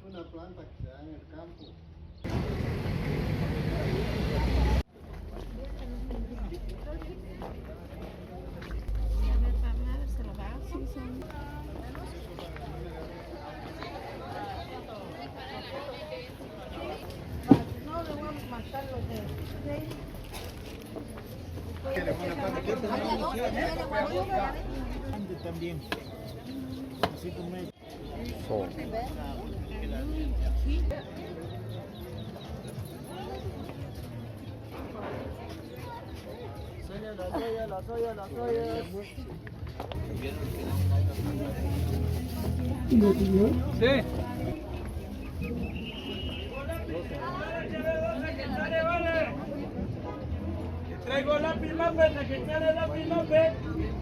es una planta que se da en el campo. También. Así como es. La soya. Sí. Traigo lápiz más verde, que sale lápiz más verde.